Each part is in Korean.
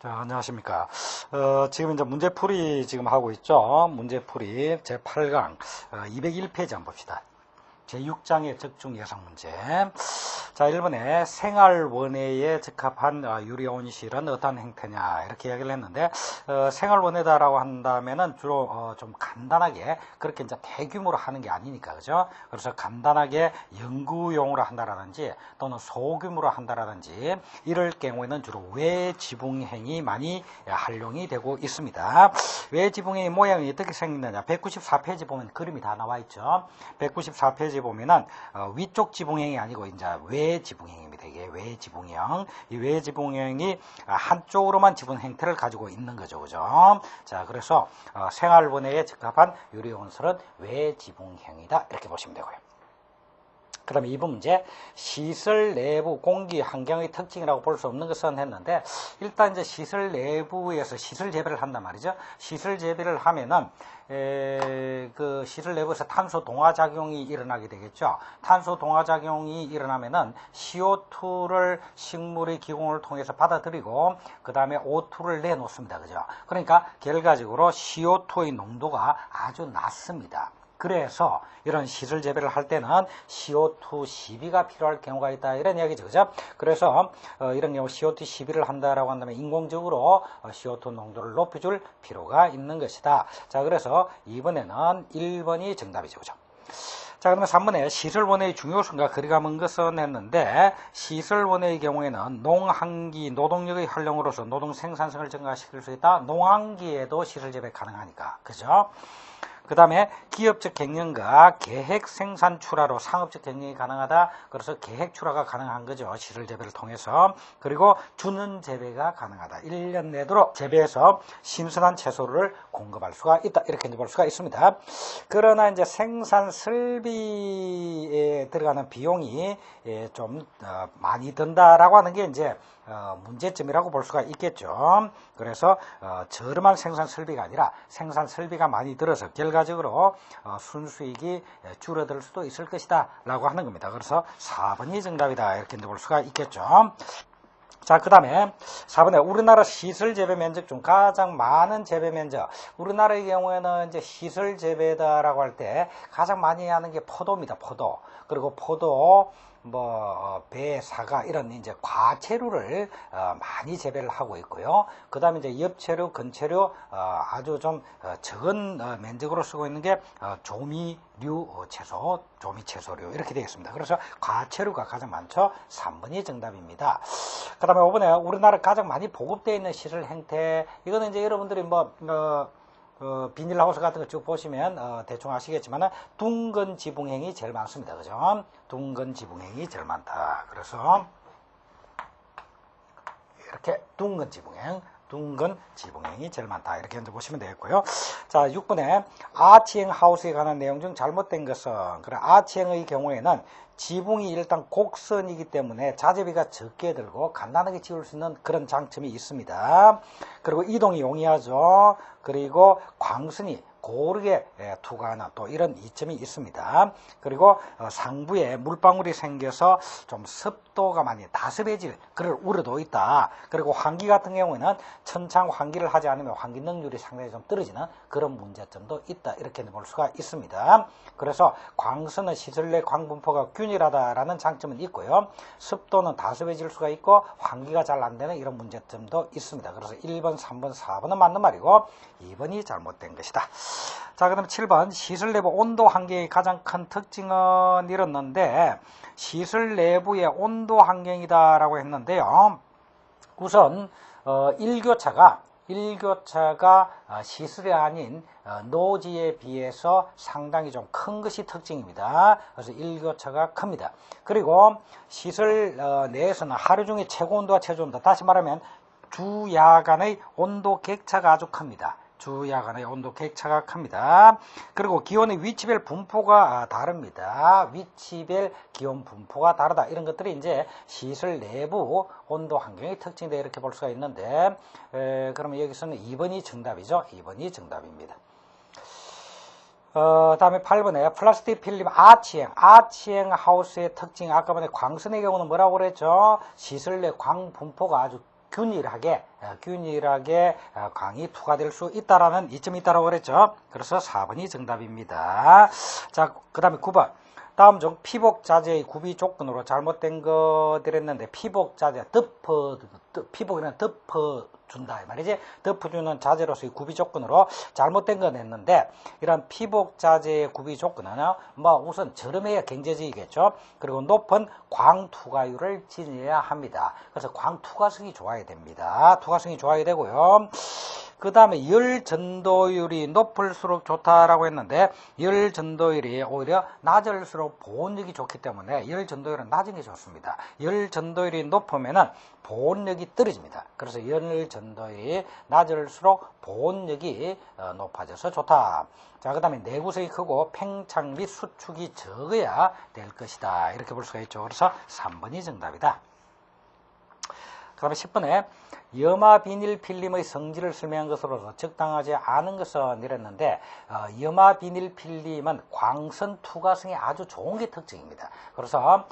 자, 안녕하십니까. 지금 이제 문제풀이 지금 하고 있죠. 문제풀이 제8강 201페이지 한번 봅시다. 제6장의 적중 예상 문제. 자, 1번에 생활원회에 적합한 유리온실은 어떤 형태냐 이렇게 이야기를 했는데 생활원회다라고 한다면은 주로 좀 간단하게 그렇게 이제 대규모로 하는 게 아니니까 그죠? 그래서 간단하게 연구용으로 한다라든지 또는 소규모로 한다라든지 이럴 경우에는 주로 외지붕행이 많이 활용이 되고 있습니다. 외지붕행의 모양이 어떻게 생겼느냐? 194페이지 보면 그림이 다 나와 있죠. 194페이지 보면은 위쪽 지붕행이 아니고 이제 외지붕행입니다. 이게 외지붕형. 이 외지붕형이 한쪽으로만 지붕 형태를 가지고 있는 거죠. 그죠? 자, 그래서 생활원회에 적합한 유리온설은 외지붕형이다. 이렇게 보시면 되고요. 그 다음에 2번 문제, 시설 내부 공기 환경의 특징이라고 볼 수 없는 것은 했는데, 일단 이제 시설 내부에서 시설 재배를 한단 말이죠. 시설 재배를 하면은, 그 시설 내부에서 탄소 동화작용이 일어나게 되겠죠. 탄소 동화작용이 일어나면은 CO2를 식물의 기공을 통해서 받아들이고, 그 다음에 O2를 내놓습니다. 그죠? 그러니까 결과적으로 CO2의 농도가 아주 낮습니다. 그래서 이런 시설 재배를 할 때는 CO2 시비가 필요할 경우가 있다 이런 이야기죠. 그죠? 그래서 이런 경우 CO2 시비를 한다라고 한다면 인공적으로 CO2 농도를 높여줄 필요가 있는 것이다. 자, 그래서 이번에는 1번이 정답이죠. 그죠? 자, 그러면 3번에 시설원회의 중요성과 거리가 먼 것은 했는데, 시설원회의 경우에는 농한기, 노동력의 활용으로서 노동 생산성을 증가시킬 수 있다. 농한기에도 시설 재배 가능하니까. 그죠? 그 다음에 기업적 경영과 계획 생산 출하로 상업적 경영이 가능하다. 그래서 계획 출하가 가능한 거죠. 시설 재배를 통해서. 그리고 주는 재배가 가능하다. 1년 내도록 재배해서 신선한 채소를 공급할 수가 있다. 이렇게 볼 수가 있습니다. 그러나 이제 생산 설비에 들어가는 비용이 좀 많이 든다라고 하는 게 이제 문제점이라고 볼 수가 있겠죠. 그래서 저렴한 생산 설비가 아니라 생산 설비가 많이 들어서 결과적으로 순수익이 줄어들 수도 있을 것이다 라고 하는 겁니다. 그래서 4번이 정답이다 이렇게 볼 수가 있겠죠. 자, 그 다음에 4번에 우리나라 시설 재배 면적 중 가장 많은 재배 면적. 우리나라의 경우에는 이제 시설 재배다라고 할 때 가장 많이 하는 게 포도입니다. 포도. 그리고 포도, 배, 사과 이런 이제 과채류를 많이 재배를 하고 있고요. 그 다음에 이제 엽채류, 건채류 아주 좀 적은 면적으로 쓰고 있는 게 조미류 채소, 조미채소류 이렇게 되겠습니다. 그래서 과채류가 가장 많죠. 3번이 정답입니다. 그 다음에 5번에 우리나라 가장 많이 보급되어 있는 시설 형태. 이거는 이제 여러분들이 비닐하우스 같은 거 쭉 보시면 대충 아시겠지만 둥근 지붕행이 제일 많습니다. 그죠? 둥근 지붕행이 제일 많다. 그래서 이렇게 둥근 지붕행이 제일 많다. 이렇게 먼저 보시면 되겠고요. 자, 6번에 아치행 하우스에 관한 내용 중 잘못된 것은, 그래, 아치행의 경우에는 지붕이 일단 곡선이기 때문에 자재비가 적게 들고 간단하게 지을 수 있는 그런 장점이 있습니다. 그리고 이동이 용이하죠. 그리고 광선이 고르게 투과하는 또 이런 이점이 있습니다. 그리고 상부에 물방울이 생겨서 좀 습도가 많이 다습해질 그럴 우려도 있다. 그리고 환기 같은 경우에는 천창 환기를 하지 않으면 환기 능률이 상당히 좀 떨어지는 그런 문제점도 있다. 이렇게 볼 수가 있습니다. 그래서 광선은 시설 내 광분포가 균일하다라는 장점은 있고요. 습도는 다습해질 수가 있고 환기가 잘 안 되는 이런 문제점도 있습니다. 그래서 1번, 3번, 4번은 맞는 말이고 2번이 잘못된 것이다. 자, 그럼 7번 시설 내부 온도 환경의 가장 큰 특징은 이렇는데 시설 내부의 온도 환경이다라고 했는데요. 우선 일교차가 시설이 아닌 노지에 비해서 상당히 좀 큰 것이 특징입니다. 그래서 일교차가 큽니다. 그리고 시설 내에서는 하루 중에 최고 온도와 최저 온도, 다시 말하면 주야간의 온도 격차가 아주 큽니다. 주야간의 온도 격차가 큽니다. 그리고 기온의 위치별 분포가 다릅니다. 위치별 기온 분포가 다르다. 이런 것들이 이제 시설 내부 온도 환경의 특징이다. 이렇게 볼 수가 있는데, 그러면 여기서는 2번이 정답이죠. 2번이 정답입니다. 다음에 8번에 플라스틱 필름 아치행 하우스의 특징. 아까 전에 광선의 경우는 뭐라고 그랬죠? 시설 내 광 분포가 아주 균일하게 광이 투과될 수 있다라는 이점이 있다고 그랬죠. 그래서 4번이 정답입니다. 자, 그 다음에 9번. 다음 중 피복자재의 구비 조건으로 잘못된 것들했는데 피복자재 피복이란 덮어준다 이 말이지. 덮어주는 자재로서의 구비 조건으로 잘못된 건 했는데 이런 피복자재의 구비 조건은 우선 저렴해야 경제적이겠죠. 그리고 높은 광투과율을 지녀야 합니다. 그래서 광투과성이 좋아야 됩니다. 투과성이 좋아야 되고요. 그 다음에 열 전도율이 높을수록 좋다라고 했는데 열 전도율이 오히려 낮을수록 보온력이 좋기 때문에 열 전도율은 낮은 게 좋습니다. 열 전도율이 높으면은 보온력이 떨어집니다. 그래서 열 전도율이 낮을수록 보온력이 높아져서 좋다. 자, 그 다음에 내구성이 크고 팽창 및 수축이 적어야 될 것이다. 이렇게 볼 수가 있죠. 그래서 3번이 정답이다. 그 다음에 10번에 염화 비닐 필름의 성질을 설명한 것으로서 적당하지 않은 것을 내렸는데 염화 비닐 필름은 광선 투과성이 아주 좋은 게 특징입니다. 그래서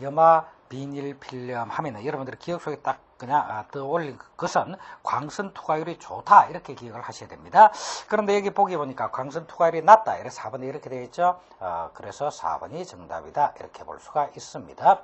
염화 비닐 필름 하면은 여러분들이 기억 속에 딱 그냥 떠올릴 것은 광선 투과율이 좋다 이렇게 기억을 하셔야 됩니다. 그런데 여기 보기 보니까 광선 투과율이 낮다. 이래서 4번에 이렇게 되어 있죠. 그래서 4번이 정답이다 이렇게 볼 수가 있습니다.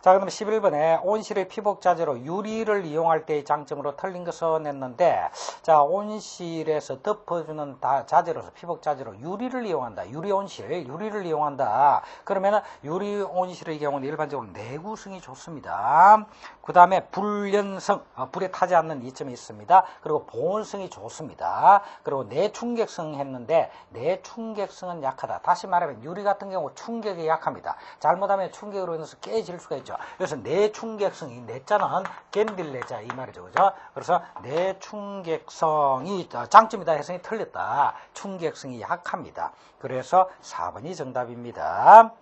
자, 그다음에 11번에 온실의 피복자재로 유리를 이용할 때의 장점으로 틀린 것을 냈는데, 자, 온실에서 덮어주는 자재로서 피복자재로 유리를 이용한다. 유리를 이용한다. 그러면은 유리 온실의 경우는 일반적으로 내구성이 좋습니다. 그 다음에 불연성, 불에 타지 않는 이점이 있습니다. 그리고 보온성이 좋습니다. 그리고 내충격성 했는데 내충격성은 약하다. 다시 말하면 유리 같은 경우 충격이 약합니다. 잘못하면 충격으로 인해서 깨질 수가 있죠. 그래서 내충격성이 내자는 견딜 내자 이 말이죠. 그죠? 그래서 내충격성이 장점이다 해서 틀렸다. 충격성이 약합니다. 그래서 4번이 정답입니다.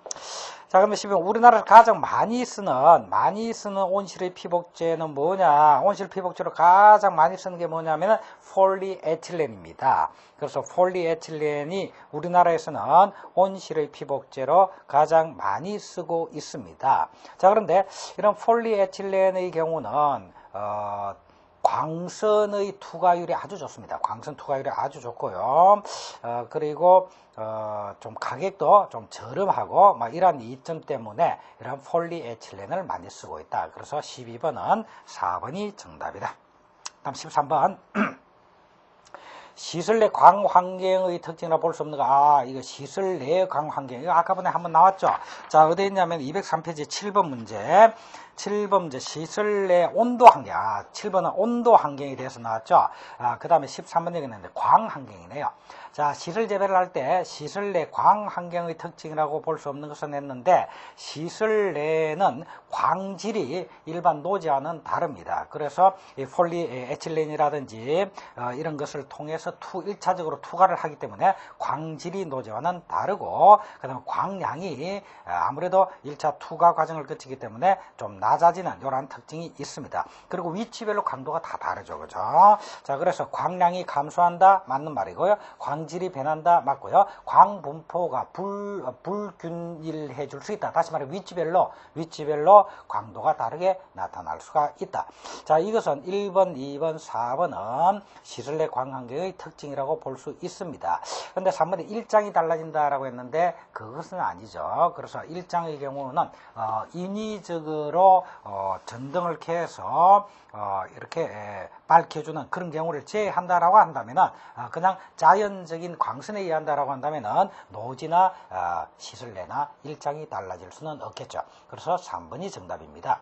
자, 그러면 12번 우리나라에서 가장 많이 쓰는 온실의 피복제는 뭐냐? 온실 피복제로 가장 많이 쓰는 게 뭐냐면은 폴리에틸렌입니다. 그래서 폴리에틸렌이 우리나라에서는 온실의 피복제로 가장 많이 쓰고 있습니다. 자, 그런데 이런 폴리에틸렌의 경우는 광선의 투과율이 아주 좋습니다. 광선 투과율이 아주 좋고요. 그리고 좀 가격도 좀 저렴하고 이런 이점 때문에 이런 폴리에틸렌을 많이 쓰고 있다. 그래서 12번은 4번이 정답이다. 다음 13번. 시설 내 광환경의 특징이라 볼 수 없는 거. 이거 시설 내 광환경. 이거 아까 전에 한번 나왔죠? 자, 어디 있냐면 203페이지 7번 문제. 7번 문제 시설 내 온도 환경. 7번은 온도 환경에 대해서 나왔죠? 그 다음에 13번 얘기했는데 광환경이네요. 자, 시설 재배를 할 때 시설 내 광환경의 특징이라고 볼 수 없는 것을 냈는데 시설 내는 광질이 일반 노지와는 다릅니다. 그래서 이 폴리에틸렌이라든지 이런 것을 통해서 1차적으로 투과를 하기 때문에 광질이 노지와는 다르고 그 다음에 광량이 아무래도 1차 투과 과정을 거치기 때문에 좀 낮아지는 이런 특징이 있습니다. 그리고 위치별로 강도가 다 다르죠. 그죠? 자, 그래서 광량이 감소한다 맞는 말이고요. 광질이 변한다 맞고요. 광 분포가 불균일해 줄 수 있다. 다시 말해 위치별로 광도가 다르게 나타날 수가 있다. 자, 이것은 1번, 2번, 4번은 시설 내 광환경의 특징이라고 볼 수 있습니다. 그런데 3번에 일장이 달라진다라고 했는데 그것은 아니죠. 그래서 일장의 경우는 인위적으로 전등을 켜서 이렇게 밝혀주는 그런 경우를 제외한다라고 한다면은 그냥 자연적인 광선에 의한다라고 한다면은 노지나 시설 내나 일장이 달라질 수는 없겠죠. 그래서 3번이 정답입니다.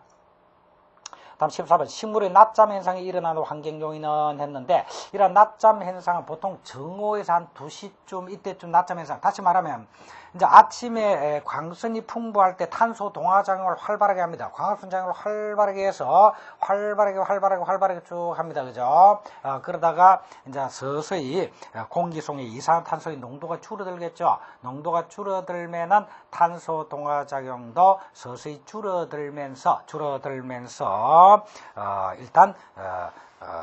다음 14번 식물의 낮잠 현상이 일어나는 환경 요인은 했는데 이런 낮잠 현상은 보통 정오에서 한 2시쯤 이때쯤 낮잠 현상. 다시 말하면 이제 아침에 광선이 풍부할 때 탄소 동화작용을 활발하게 합니다. 광합성 작용을 활발하게 해서 활발하게 쭉 합니다. 그죠? 그러다가 이제 서서히 공기 속의 이산화탄소의 농도가 줄어들겠죠. 농도가 줄어들면은 탄소 동화작용도 서서히 줄어들면서 일단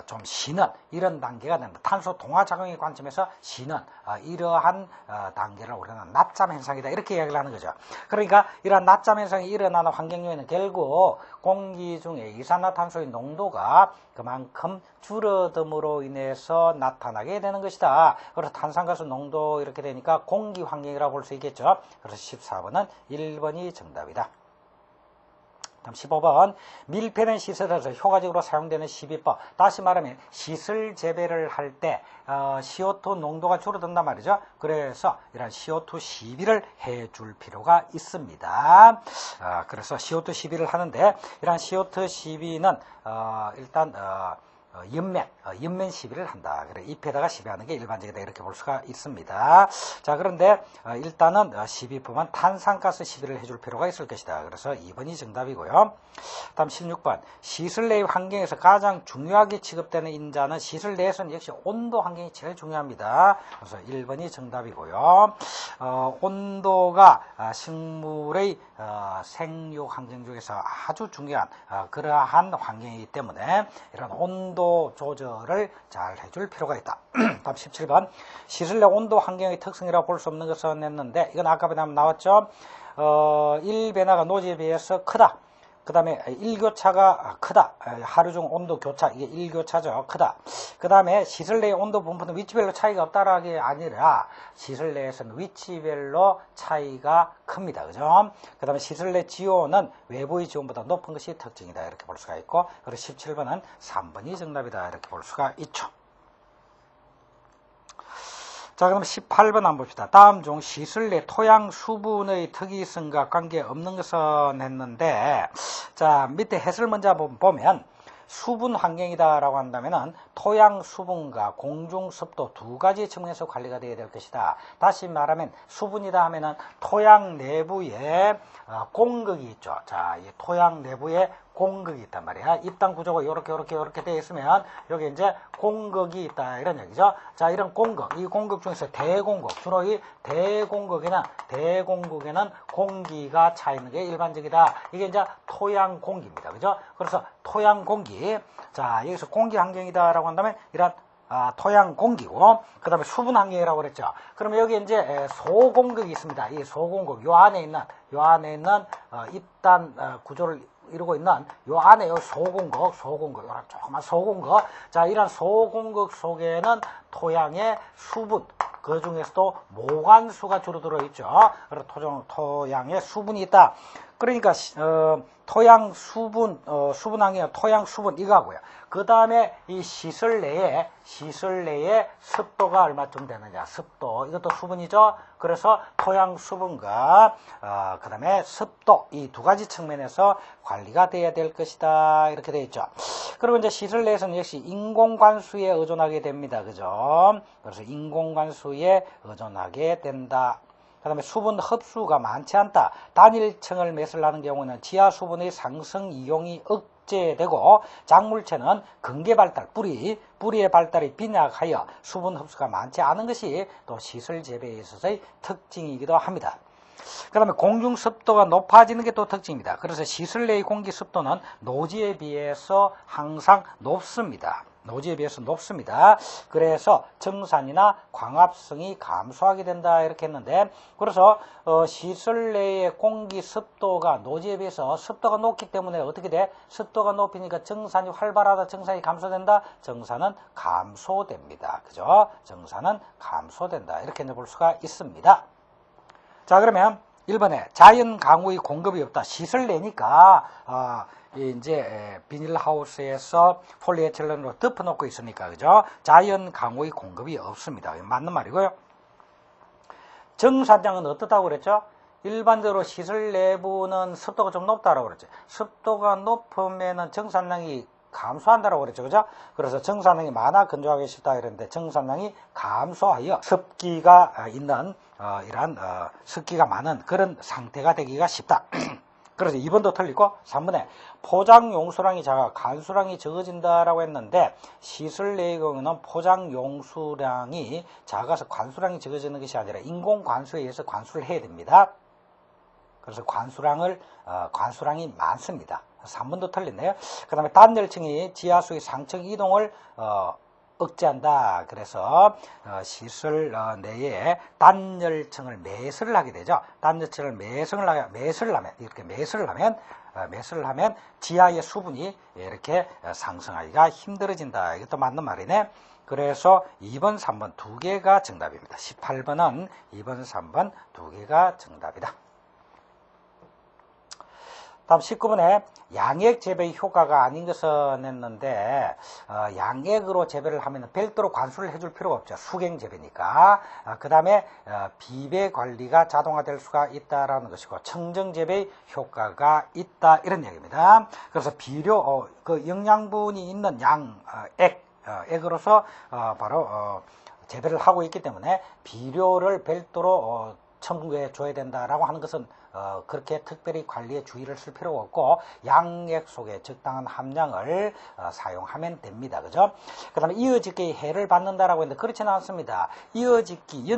좀 쉬는 이런 단계가 됩니다. 탄소 동화작용의 관점에서 쉬는 이러한 단계를 우리는 낮잠 현상이다. 이렇게 이야기를 하는 거죠. 그러니까 이러한 낮잠 현상이 일어나는 환경 요인은 결국 공기 중에 이산화탄소의 농도가 그만큼 줄어듦으로 인해서 나타나게 되는 것이다. 그래서 탄산가스 농도 이렇게 되니까 공기 환경이라고 볼 수 있겠죠. 그래서 14번은 1번이 정답이다. 다음 15번 밀폐된 시설에서 효과적으로 사용되는 시비법. 다시 말하면 시설 재배를 할 때 CO2 농도가 줄어든단 말이죠. 그래서 이런 CO2 시비를 해줄 필요가 있습니다. 그래서 CO2 시비를 하는데 이런 CO2 시비는 일단 연면 시비를 한다. 그래 잎에다가 시비하는 게 일반적이다. 이렇게 볼 수가 있습니다. 자, 그런데 일단은 시비법은 탄산가스 시비를 해줄 필요가 있을 것이다. 그래서 2번이 정답이고요. 다음 16번 시설 내의 환경에서 가장 중요하게 취급되는 인자는 시설 내에서는 역시 온도 환경이 제일 중요합니다. 그래서 1번이 정답이고요. 온도가 식물의 생육 환경 중에서 아주 중요한 그러한 환경이기 때문에 이런 온도 조절을 잘 해줄 필요가 있다. 다음 17번 시설 내 온도 환경의 특성이라고 볼 수 없는 것은 했는데 이건 아까 보면 나왔죠. 일변화가 노지에 비해서 크다. 그 다음에 일교차가 크다. 하루 중 온도 교차, 이게 일교차죠. 크다. 그 다음에 시설 내의 온도 분포는 위치별로 차이가 없다라는 게 아니라 시설 내에서는 위치별로 차이가 큽니다. 그죠? 그 다음에 시설 내 지온은 외부의 지온보다 높은 것이 특징이다. 이렇게 볼 수가 있고, 그리고 17번은 3번이 정답이다. 이렇게 볼 수가 있죠. 자, 그럼 18번 한번 봅시다. 다음 중 시설 내 토양 수분의 특이성과 관계없는 것은 했는데, 자, 밑에 해설 먼저 보면 수분 환경이다라고 한다면은 토양 수분과 공중 습도 두 가지 측면에서 관리가 되어야 될 것이다. 다시 말하면 수분이다 하면은 토양 내부에 공극이 있죠. 자, 이 토양 내부에 공극이 있단 말이야. 입단 구조가 이렇게 되어 있으면 여기 이제 공극이 있다 이런 얘기죠. 자, 이런 공극, 이 공극 중에서 대공극, 주로 이 대공극에는 공기가 차 있는 게 일반적이다. 이게 이제 토양 공기입니다. 그죠? 그래서 토양 공기. 자, 여기서 공기 환경이다라고 한다면 이런 토양 공기고, 그 다음에 수분 환경이라고 그랬죠. 그러면 여기 이제 소공극이 있습니다. 이 소공극, 요 안에 있는 입단 구조를 이루고 있는 요 안에 요 소공극, 이런 조그만 소공극. 자, 이런 소공극 속에는 토양의 수분, 그 중에서도 모관수가 주로 들어있죠. 그래서 토양에 수분이 있다. 그러니까 토양 수분, 수분 환경, 토양 수분 이거하고요. 그 다음에 이 시설 내에 습도가 얼마쯤 되느냐. 습도, 이것도 수분이죠. 그래서 토양 수분과 그 다음에 습도, 이 두 가지 측면에서 관리가 돼야 될 것이다. 이렇게 되어 있죠. 그리고 이제 시설 내에서는 역시 인공관수에 의존하게 됩니다. 그죠? 그래서 인공관수에 의존하게 된다. 그 다음에 수분 흡수가 많지 않다. 단일층을 매설하는 경우는 지하 수분의 상승 이용이 억제되고 작물체는 근계 발달, 뿌리의 발달이 빈약하여 수분 흡수가 많지 않은 것이 또 시설 재배에 있어서의 특징이기도 합니다. 그 다음에 공중 습도가 높아지는 게 또 특징입니다. 그래서 시설 내의 공기 습도는 노지에 비해서 항상 높습니다. 그래서 정산이나 광합성이 감소하게 된다 이렇게 했는데, 그래서 시설 내의 공기 습도가 노지에 비해서 습도가 높기 때문에 어떻게 돼? 습도가 높으니까 정산이 활발하다, 정산이 감소된다? 정산은 감소됩니다. 그죠? 정산은 감소된다. 이렇게 볼 수가 있습니다. 자, 그러면 1번에 자연 강우의 공급이 없다. 시설 내니까 이제 비닐하우스에서 폴리에틸렌으로 덮어놓고 있으니까, 그죠? 자연 강우의 공급이 없습니다. 맞는 말이고요. 정산량은 어떻다고 그랬죠? 일반적으로 시설 내부는 습도가 좀 높다라고 그랬죠. 습도가 높으면은 정산량이 감소한다라고 그랬죠. 그죠? 그래서 정산량이 많아 건조하기 쉽다 이랬는데 정산량이 감소하여 습기가 있는 이러한 습기가 많은 그런 상태가 되기가 쉽다. 그래서 2번도 틀리고 3번에 포장 용수량이 작아 관수량이 적어진다라고 했는데 시설 내의 경우는 포장 용수량이 작아서 관수량이 적어지는 것이 아니라 인공 관수에 의해서 관수를 해야 됩니다. 그래서 관수량이 많습니다. 3번도 틀렸네요. 그 다음에 단열층이 지하수의 상층 이동을 억제한다. 그래서 시설 내에 단열층을 매설을 하게 되죠. 단열층을 매설을 하면 지하의 수분이 이렇게 상승하기가 힘들어진다. 이것도 맞는 말이네. 그래서 2번, 3번 두 개가 정답입니다. 18번은 2번, 3번 두 개가 정답이다. 다음 19번에 양액 재배 효과가 아닌 것은 했는데 양액으로 재배를 하면 별도로 관수를 해줄 필요가 없죠. 수갱 재배니까. 그 다음에 비배 관리가 자동화될 수가 있다라는 것이고 청정 재배의 효과가 있다 이런 얘기입니다. 그래서 비료 그 영양분이 있는 액으로서 바로 재배를 하고 있기 때문에 비료를 별도로 첨부해 줘야 된다라고 하는 것은 그렇게 특별히 관리에 주의를 쓸 필요가 없고 양액 속에 적당한 함량을 사용하면 됩니다. 그죠? 그 다음에 이어짓기의 해를 받는다라고 했는데 그렇지는 않습니다. 이어짓기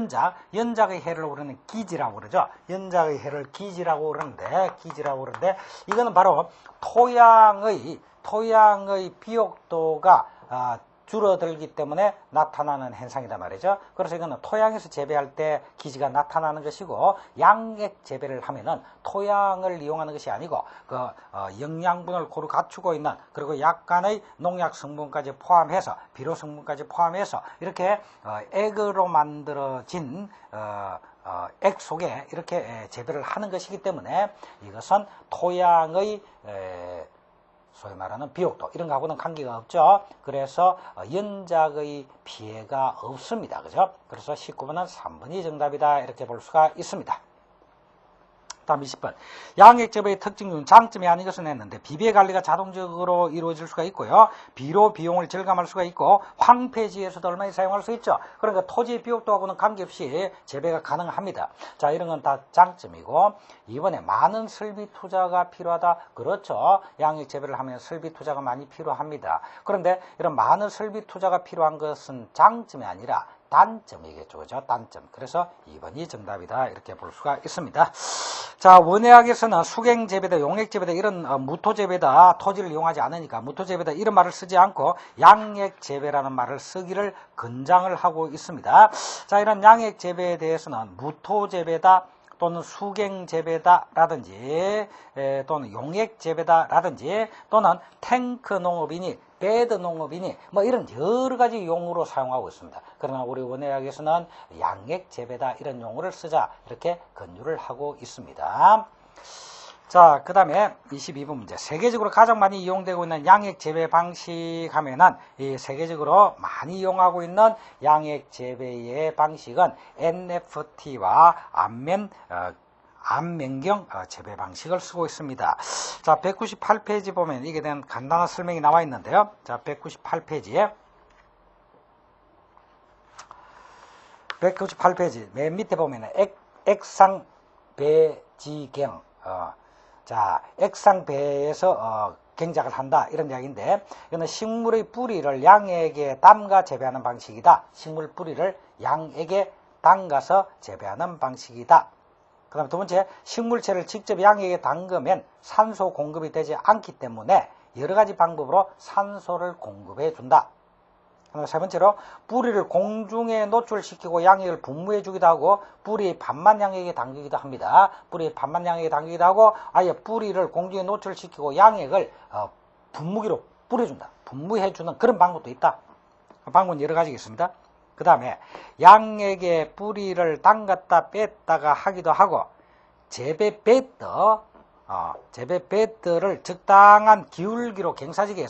연작의 해를 우리는 기지라고 그러죠. 연작의 해를 기지라고 그러는데 이거는 바로 토양의 비옥도가 줄어들기 때문에 나타나는 현상이다 말이죠. 그래서 이거는 토양에서 재배할 때 기지가 나타나는 것이고 양액 재배를 하면은 토양을 이용하는 것이 아니고 그 영양분을 고루 갖추고 있는 그리고 약간의 농약 성분까지 포함해서 비료 성분까지 포함해서 이렇게 액으로 만들어진 액 속에 이렇게 재배를 하는 것이기 때문에 이것은 토양의 소위 말하는 비옥도 이런 거하고는 관계가 없죠. 그래서 연작의 피해가 없습니다. 그죠? 그래서 19번은 3번이 정답이다 이렇게 볼 수가 있습니다. 다음 20번. 양액 재배의 특징 중 장점이 아닌 것은 했는데 비배 관리가 자동적으로 이루어질 수가 있고요. 비료 비용을 절감할 수가 있고 황폐지에서도 얼마나 사용할 수 있죠. 그러니까 토지 비옥도하고는 관계없이 재배가 가능합니다. 자, 이런 건 다 장점이고 이번에 많은 설비 투자가 필요하다. 그렇죠. 양액 재배를 하면 설비 투자가 많이 필요합니다. 그런데 이런 많은 설비 투자가 필요한 것은 장점이 아니라 단점이겠죠. 그죠? 단점. 그래서 2번이 정답이다. 이렇게 볼 수가 있습니다. 자, 원예학에서는 수갱재배다, 용액재배다, 이런 무토재배다, 토지를 이용하지 않으니까 무토재배다 이런 말을 쓰지 않고 양액재배라는 말을 쓰기를 권장을 하고 있습니다. 자, 이런 양액재배에 대해서는 무토재배다 또는 수갱재배다라든지 또는 용액재배다라든지 또는 탱크 농업이니 배드 농업이니 뭐 이런 여러 가지 용어로 사용하고 있습니다. 그러나 우리 원예학에서는 양액 재배다 이런 용어를 쓰자 이렇게 권유를 하고 있습니다. 자, 그 다음에 22번 문제. 세계적으로 가장 많이 이용되고 있는 양액 재배 방식 하면은 이 세계적으로 많이 이용하고 있는 양액 재배의 방식은 NFT와 암면경 재배 방식을 쓰고 있습니다. 자, 198페이지 보면 이게 대한 간단한 설명이 나와 있는데요. 자, 198페이지에 맨 밑에 보면 액상배지경 자, 액상배에서 경작을 한다 이런 이야기인데 이거는 식물의 뿌리를 양액에 담가 재배하는 방식이다. 식물 뿌리를 양액에 담가서 재배하는 방식이다. 그 다음에 두 번째, 식물체를 직접 양액에 담그면 산소 공급이 되지 않기 때문에 여러 가지 방법으로 산소를 공급해 준다. 그 다음에 세 번째로, 뿌리를 공중에 노출시키고 양액을 분무해 주기도 하고 뿌리의 반만 양액에 담기기도 합니다. 뿌리의 반만 양액에 담기기도 하고 아예 뿌리를 공중에 노출시키고 양액을 분무기로 뿌려준다. 분무해 주는 그런 방법도 있다. 방법은 여러 가지가 있습니다. 그 다음에 양액에 뿌리를 담갔다 뺐다가 하기도 하고 재배 배드를 적당한 기울기로 갱사지게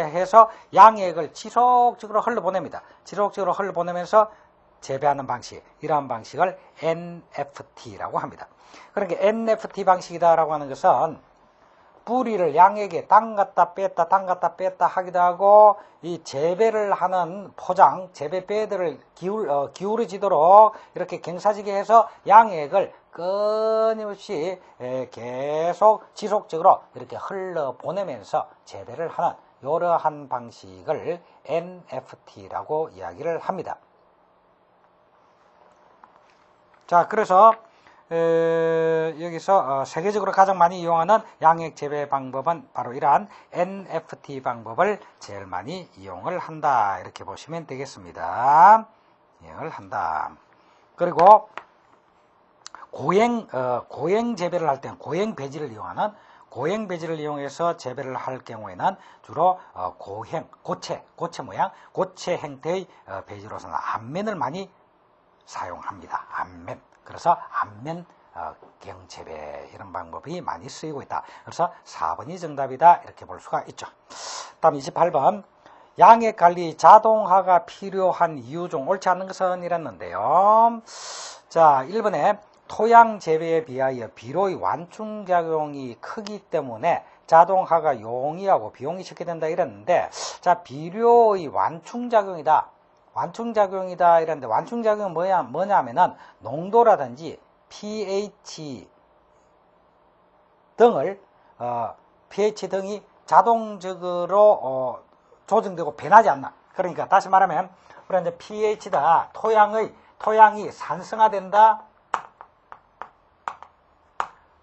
해서 양액을 지속적으로 흘러보냅니다. 지속적으로 흘러보내면서 재배하는 방식, 이러한 방식을 NFT라고 합니다. 그러니까 NFT 방식이다라고 하는 것은 뿌리를 양액에 담갔다 뺐다 하기도 하고 이 재배를 하는 포장, 재배 배드를 기울어지도록 이렇게 갱사지게 해서 양액을 끊임없이 계속 지속적으로 이렇게 흘러보내면서 재배를 하는 이러한 방식을 NFT라고 이야기를 합니다. 자, 그래서 여기서 세계적으로 가장 많이 이용하는 양액 재배 방법은 바로 이러한 NFT 방법을 제일 많이 이용을 한다. 이렇게 보시면 되겠습니다. 이용을 한다. 그리고 고행 재배를 할 때는 고행 배지를 이용하는 고행 배지를 이용해서 재배를 할 경우에는 주로 고체 모양, 고체 형태의 배지로서는 앞면을 많이 사용합니다. 앞면. 그래서 앞면 경재배 이런 방법이 많이 쓰이고 있다. 그래서 4번이 정답이다. 이렇게 볼 수가 있죠. 다음 28번. 양액 관리 자동화가 필요한 이유 중 옳지 않은 것은 이랬는데요. 자, 1번에 토양 재배에 비하여 비료의 완충작용이 크기 때문에 자동화가 용이하고 비용이 적게 된다 이랬는데, 자, 비료의 완충작용이다 이랬는데, 완충작용은 뭐냐면은 농도라든지 pH 등을 pH 등이 자동적으로 조정되고 변하지 않나. 그러니까 다시 말하면 우리가 이제 pH다, 토양이 산성화된다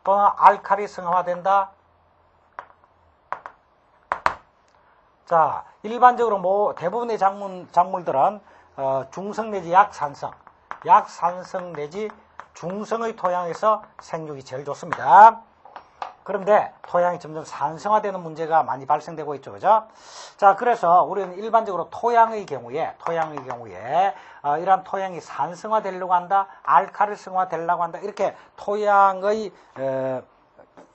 또는 알칼리 성화된다. 자, 일반적으로 대부분의 작물들은 중성 내지 약산성 내지 중성의 토양에서 생육이 제일 좋습니다. 그런데 토양이 점점 산성화되는 문제가 많이 발생되고 있죠. 그죠? 자, 그래서 우리는 일반적으로 토양의 경우에 이러한 토양이 산성화되려고 한다, 알칼리성화 되려고 한다, 이렇게 토양의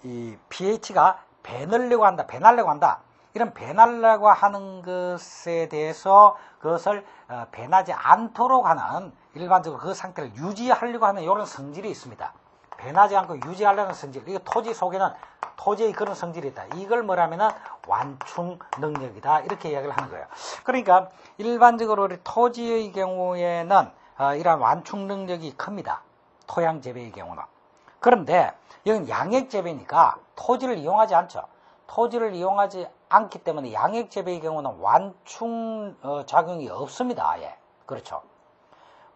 이 pH가 변하려고 한다. 이런 변하려고 하는 것에 대해서 그것을 변하지 않도록 하는, 일반적으로 그 상태를 유지하려고 하는 이런 성질이 있습니다. 변하지 않고 유지하려는 성질. 이거 토지 속에는 토지의 그런 성질이 있다. 이걸 뭐라면은 완충 능력이다. 이렇게 이야기를 하는 거예요. 그러니까 일반적으로 우리 토지의 경우에는 이러한 완충 능력이 큽니다. 토양 재배의 경우는. 그런데 여기는 양액 재배니까 토지를 이용하지 않죠. 토지를 이용하지 않기 때문에 양액 재배의 경우는 완충 작용이 없습니다. 아예. 그렇죠.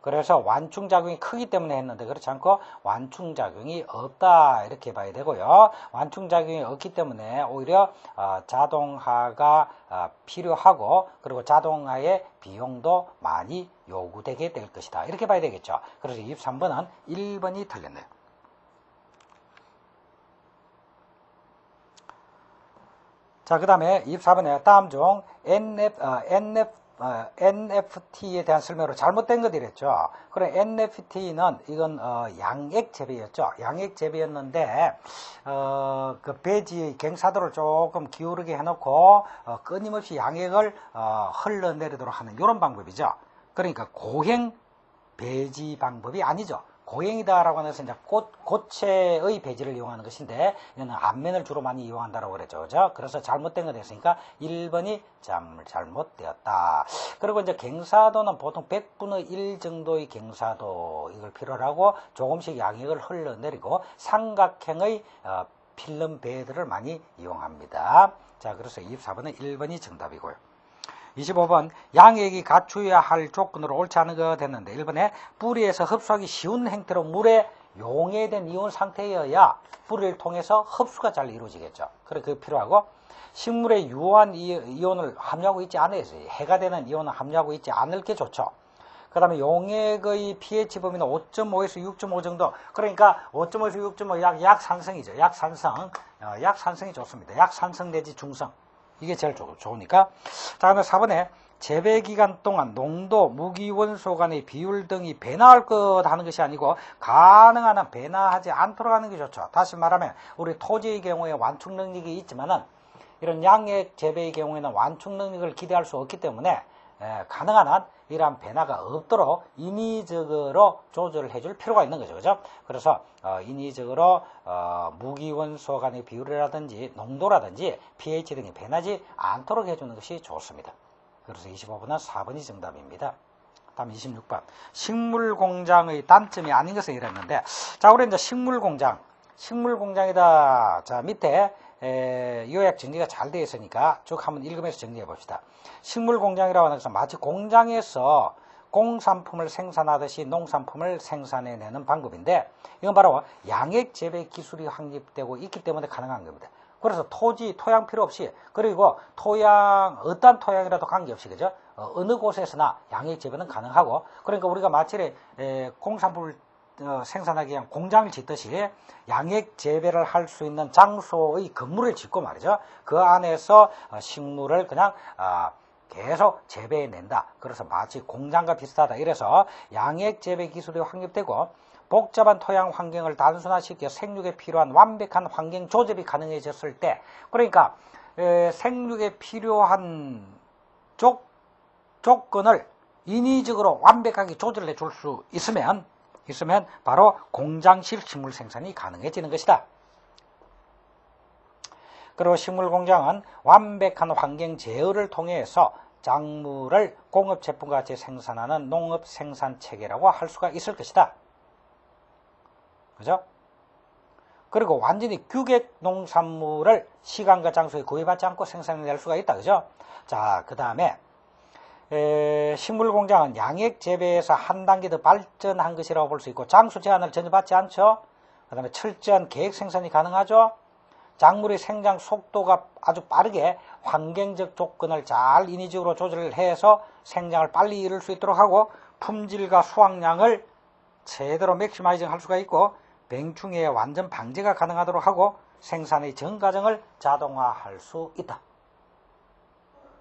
그래서 완충작용이 크기 때문에 했는데 그렇지 않고 완충작용이 없다 이렇게 봐야 되고요. 완충작용이 없기 때문에 오히려 자동화가 필요하고, 그리고 자동화의 비용도 많이 요구되게 될 것이다 이렇게 봐야 되겠죠. 그래서 23번은 1번이 틀렸네요. 자, 그 다음에 24번에 다음 중 NFT에 대한 설명으로 잘못된 것이랬죠. 그래, NFT는 이건 양액 재배였죠. 양액 재배였는데 그 배지의 경사도를 조금 기울게 해놓고 끊임없이 양액을 흘러내리도록 하는 이런 방법이죠. 그러니까 고행 배지 방법이 아니죠. 고행이다라고 하는 것은 이제 고체의 배지를 이용하는 것인데, 이거는 앞면을 주로 많이 이용한다라고 그랬죠. 그죠? 그래서 잘못된 거 됐으니까 1번이 잘못되었다. 그리고 이제 경사도는 보통 100분의 1 정도의 경사도 이걸 필요로 하고 조금씩 양액을 흘러내리고 삼각형의 필름 배들을 많이 이용합니다. 자, 그래서 24번은 1번이 정답이고요. 25번 양액이 갖추어야 할 조건으로 옳지 않은 거 됐는데, 1번에 뿌리에서 흡수하기 쉬운 형태로 물에 용해된 이온 상태여야 뿌리를 통해서 흡수가 잘 이루어지겠죠. 그래, 그게 필요하고, 식물에 유효한 이온을 함유하고 있지 않아야지, 해가 되는 이온을 함유하고 있지 않을 게 좋죠. 그 다음에 용액의 pH 범위는 5.5에서 6.5 정도. 그러니까 5.5에서 6.5 약산성이죠. 약산성이 좋습니다. 약산성 내지 중성. 이게 제일 좋으니까. 자, 그다음에 4번에 재배 기간 동안 농도, 무기원소 간의 비율 등이 변화할 것 하는 것이 아니고 가능한 한 변화하지 않도록 하는 게 좋죠. 다시 말하면 우리 토지의 경우에 완충 능력이 있지만은 이런 양액 재배의 경우에는 완충 능력을 기대할 수 없기 때문에 가능한 한 이러한 변화가 없도록 인위적으로 조절을 해줄 필요가 있는 거죠. 그죠? 그래서 인위적으로 무기원소 간의 비율이라든지 농도라든지 pH 등이 변하지 않도록 해주는 것이 좋습니다. 그래서 25번은 4번이 정답입니다. 다음 26번. 식물공장의 단점이 아닌 것은 이랬는데, 자, 우리 이제 식물공장이다. 자, 밑에 요약 정리가 잘 되어 있으니까 쭉 한번 읽으면서 정리해 봅시다. 식물공장이라고 하는 것은 마치 공장에서 공산품을 생산하듯이 농산품을 생산해내는 방법인데 이건 바로 양액재배 기술이 확립되고 있기 때문에 가능한 겁니다. 그래서 토양 필요 없이 그리고 어떤 토양이라도 관계없이 그죠? 어느 곳에서나 양액재배는 가능하고 그러니까 우리가 마치 공산품을 생산하기 위한 공장을 짓듯이 양액 재배를 할 수 있는 장소의 건물을 짓고 말이죠. 그 안에서 식물을 그냥 계속 재배해낸다. 그래서 마치 공장과 비슷하다. 이래서 양액 재배 기술이 확립되고 복잡한 토양 환경을 단순화시켜 생육에 필요한 완벽한 환경 조절이 가능해졌을 때 그러니까 생육에 필요한 조건을 인위적으로 완벽하게 조절해 줄 수 있으면 바로 공장식 식물 생산이 가능해지는 것이다. 그리고 식물 공장은 완벽한 환경 제어를 통해서 작물을 공업 제품과 같이 생산하는 농업 생산 체계라고 할 수가 있을 것이다. 그죠? 그리고 완전히 규격 농산물을 시간과 장소에 구애받지 않고 생산해낼 수가 있다. 그죠? 자, 그 다음에 식물 공장은 양액 재배에서 한 단계 더 발전한 것이라고 볼 수 있고 장수 제한을 전혀 받지 않죠. 그 다음에 철저한 계획 생산이 가능하죠. 작물의 생장 속도가 아주 빠르게 환경적 조건을 잘 인위적으로 조절을 해서 생장을 빨리 이룰 수 있도록 하고 품질과 수확량을 제대로 맥시마이징 할 수가 있고 병충해의 완전 방제가 가능하도록 하고 생산의 전 과정을 자동화할 수 있다.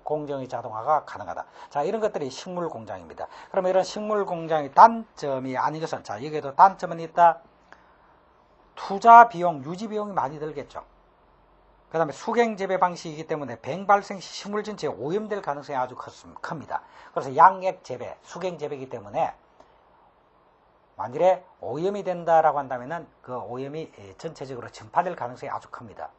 공정의 자동화가 가능하다. 자, 이런 것들이 식물 공장입니다. 그러면 이런 식물 공장의 단점이 아닌 것은, 자, 여기에도 단점은 있다. 투자 비용, 유지 비용이 많이 들겠죠. 그 다음에 수경 재배 방식이기 때문에 뱅 발생 시 식물 전체에 오염될 가능성이 아주 큽니다. 그래서 양액 재배, 수경 재배이기 때문에 만일에 오염이 된다라고 한다면은 그 오염이 전체적으로 전파될 가능성이 아주 큽니다.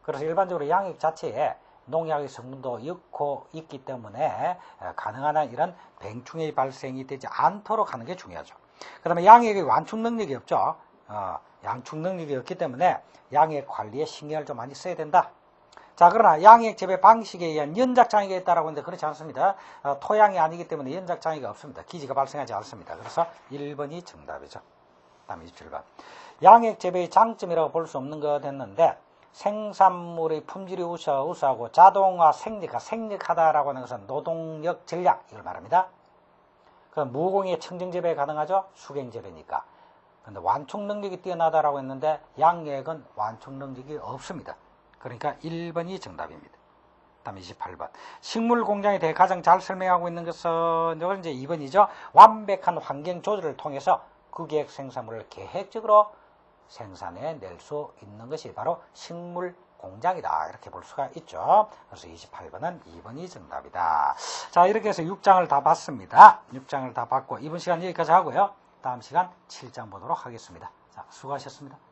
그래서 일반적으로 양액 자체에 농약의 성분도 옅고 있기 때문에 가능한 한 이런 병충해 발생이 되지 않도록 하는 게 중요하죠. 그 다음에 양액의 완충 능력이 없죠. 양충 능력이 없기 때문에 양액 관리에 신경을 좀 많이 써야 된다. 자, 그러나 양액 재배 방식에 의한 연작장애가 있다라고 하는데 그렇지 않습니다. 토양이 아니기 때문에 연작장애가 없습니다. 기지가 발생하지 않습니다. 그래서 1번이 정답이죠. 다음 27번. 양액 재배의 장점이라고 볼 수 없는 것 했는데 생산물의 품질이 우수하고 자동화 생략하다라고 하는 것은 노동력 전략 이걸 말합니다. 그럼 무공의 청정재배 가능하죠? 수경재배니까. 그런데 완충 능력이 뛰어나다라고 했는데 양액은 완충 능력이 없습니다. 그러니까 1번이 정답입니다. 다음 28번. 식물 공장에 대해 가장 잘 설명하고 있는 것은 이건 이제 2번이죠. 완벽한 환경 조절을 통해서 규격 생산물을 계획적으로 생산해 낼 수 있는 것이 바로 식물 공장이다. 이렇게 볼 수가 있죠. 그래서 28번은 2번이 정답이다. 자, 이렇게 해서 6장을 다 봤습니다. 6장을 다 봤고 이번 시간 여기까지 하고요. 다음 시간 7장 보도록 하겠습니다. 자, 수고하셨습니다.